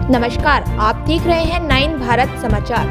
नमस्कार, आप देख रहे हैं 9 भारत समाचार।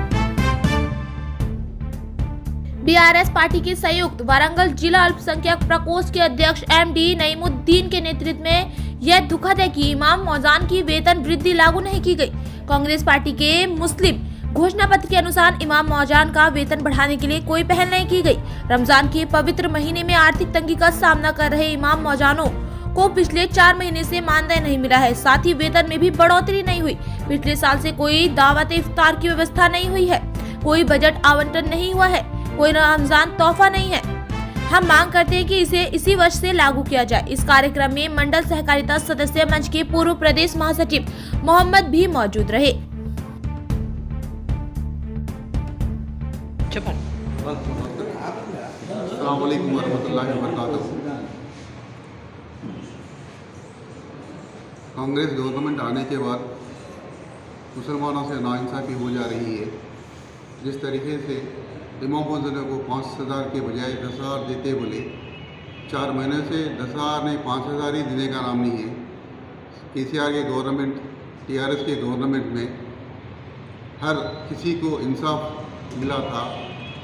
बीआरएस पार्टी के संयुक्त वारंगल जिला अल्पसंख्यक प्रकोष्ठ के अध्यक्ष एमडी नईमुद्दीन के नेतृत्व में यह दुखद है कि इमाम मौजान की वेतन वृद्धि लागू नहीं की गई। कांग्रेस पार्टी के मुस्लिम घोषणा पत्र के अनुसार इमाम मौजान का वेतन बढ़ाने के लिए कोई पहल नहीं की गई। रमजान के पवित्र महीने में आर्थिक तंगी का सामना कर रहे इमाम मौजानों को पिछले 4 महीने से मानदेय नहीं मिला है। साथ ही वेतन में भी बढ़ोतरी नहीं हुई। पिछले साल से कोई दावत इफ्तार की व्यवस्था नहीं हुई है, कोई बजट आवंटन नहीं हुआ है, कोई रमजान तोहफा नहीं है। हम मांग करते हैं कि इसे इसी वर्ष से लागू किया जाए। इस कार्यक्रम में मंडल सहकारिता सदस्य मंच के पूर्व प्रदेश महासचिव मोहम्मद भी मौजूद रहे। अस्सलाम वालेकुम वरहमतुल्लाहि वबरकातुहू। कांग्रेस गवर्नमेंट आने के बाद मुसलमानों से नाइंसाफ़ी हो जा रही है। जिस तरीके से इमाम मौज़ून को 5,000 के बजाय 10,000 देते बोले, 4 महीने से 10,000 नहीं 5,000 ही देने का नाम नहीं है। केसीआर के गवर्नमेंट, टीआरएस के गवर्नमेंट में हर किसी को इंसाफ मिला था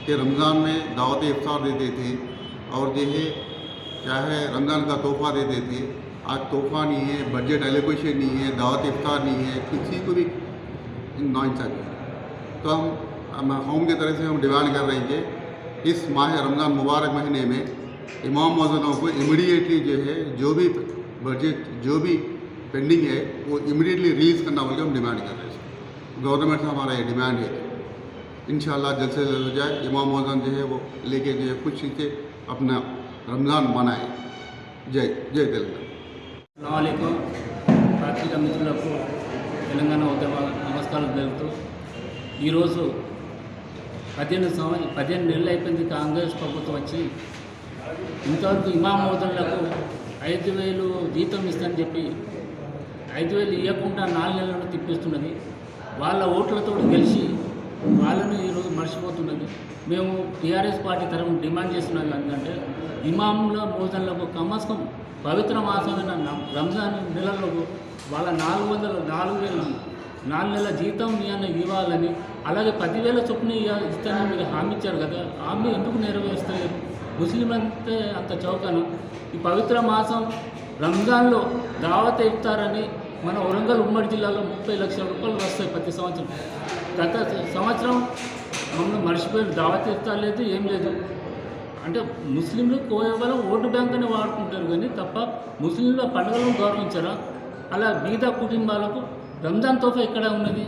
कि रमज़ान में दावत इफ्तार देते थे और जो है चाहे रमज़ान का तोहफ़ा देते थे। आज तोहफ़ा नहीं है, बजट एलोकेशन नहीं है, दावत इफ्तार नहीं है, किसी को भी नाइंसाफ़ी है। तो हम कौम की तरफ से हम डिमांड कर रहे हैं कि इस माह रमज़ान मुबारक महीने में इमाम मौज़ूनों को इमीडिएटली जो है जो भी बजट जो भी पेंडिंग है वो इमीडिएटली रिलीज़ करना बोल के हम डिमांड कर रहे हैं। गवर्नमेंट से हमारा ये डिमांड है इंशाअल्लाह जल्द से जल्द हो जाए। इमाम मौज़ून जो है वो लेके जो है खुशी से अपना रमज़ान मनाए। जय जय तेलंगाना। अस्सलामुअलैकुम పార్టీల మిత్రులకు తెలంగాణ ఉద్యమ నమస్కారాలు తెలుపుతూ ఈరోజు 15 నెలలు అయిపోయింది కాంగ్రెస్ ప్రభుత్వం వచ్చి. ఇంతవరకు ఇమాం మౌజూన్లకు 5,000 జీతం ఇస్తానని చెప్పి 5,000 ఇవ్వకుండా 4 నెలలను తిప్పిస్తున్నది. వాళ్ళ ఓట్లతో గెలిచి వాళ్ళని ఈరోజు మర్చిపోతున్నది. మేము టీఆర్ఎస్ పార్టీ తరఫున డిమాండ్ చేస్తున్నాం ఏంటంటే ఇమాముల మౌజూన్లకు కమస్కం పవిత్ర మాసమైన రంజాన్ నెలల్లో వాళ్ళ 4,000 నెలల జీతం ఇవ్వాలని, అలాగే 10,000 చొప్పున ఇస్తానని మీరు హామీ ఇచ్చారు కదా, హామీ ఎందుకు నెరవేర్స్తలేరు? ముస్లింలంటే అంత చౌకను ఈ పవిత్ర మాసం రంజాన్లో దావత్ ఇఫ్తారని మన వరంగల్ ఉమ్మడి జిల్లాలో 30 లక్షల రూపాయలు వస్తాయి ప్రతి సంవత్సరం. గత సంవత్సరం మమ్మల్ని మర్చిపోయి దావత్ ఇఫ్తార్ లేదు, ఏం లేదు. అంటే ముస్లింలు కేవలం ఓటు బ్యాంక్ అని వాడుకుంటారు కానీ తప్ప ముస్లింల పండుగలను గౌరవించరా? అలా బీద కుటుంబాలకు రంజాన్ తోఫా ఎక్కడ ఉన్నది?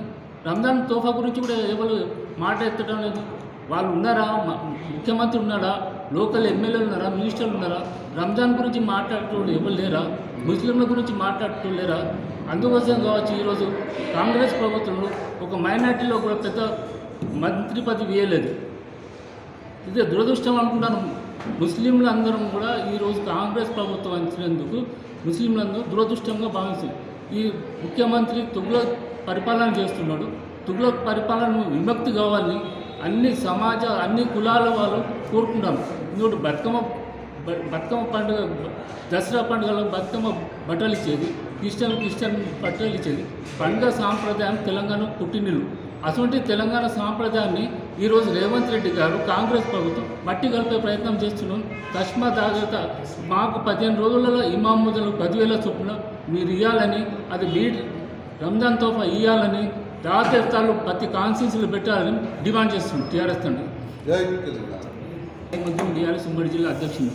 రంజాన్ తోఫా గురించి కూడా ఎవరు మాట ఎత్తడం లేదు. వాళ్ళు ఉన్నారా? ముఖ్యమంత్రి ఉన్నాడా? లోకల్ ఎమ్మెల్యేలు ఉన్నారా? మినిస్టర్లు ఉన్నారా? రంజాన్ గురించి మాట్లాడేటోళ్ళు ఎవరు లేరా? ముస్లింల గురించి మాట్లాడేటోళ్ళు లేరా? అందుకోసం కావచ్చు ఈరోజు కాంగ్రెస్ ప్రభుత్వంలో ఒక మైనార్టీలో కూడా పెద్ద మంత్రి పదవి ఇవ్వలేదు. ఇదే దురదృష్టం అనుకుంటాను. ముస్లింలు అందరం కూడా ఈరోజు కాంగ్రెస్ ప్రభుత్వం వచ్చినందుకు ముస్లింలందరూ దురదృష్టంగా భావిస్తుంది. ఈ ముఖ్యమంత్రి తుగ్లక్ పరిపాలన చేస్తున్నాడు. తుగ్లక్ పరిపాలన విముక్తి కావాలని అన్ని కులాల వాళ్ళు కోరుకుంటారు. ఇంకోటి బతుకమ్మ పండుగ, దసరా పండుగలో బతుకమ్మ బట్టలు ఇచ్చేది, క్రిస్టియన్ బట్టలు ఇచ్చేది పండుగ సాంప్రదాయం తెలంగాణ పుట్టినిల్లు. అటువంటి తెలంగాణ సాంప్రదాయాన్ని ఈరోజు రేవంత్ రెడ్డి గారు కాంగ్రెస్ ప్రభుత్వం మట్టి కలిపే ప్రయత్నం చేస్తున్నాం. తస్మాత్ జాగ్రత్త. మాకు 15 రోజులలో ఇమాం మౌజూన్లకు 10,000 చొప్పున మీరు ఇవ్వాలని, అది రంజాన్ తోఫా ఇవ్వాలని, దావత్ ఇఫ్తార్లు ప్రతి కాన్స్టిట్యూన్సీలో పెట్టాలని డిమాండ్ చేస్తున్నాం టీఆర్ఎస్ తండ్రి. జై తెలంగాణ. టీఆర్ఎస్ ఉమ్మడి జిల్లా అధ్యక్షుడు.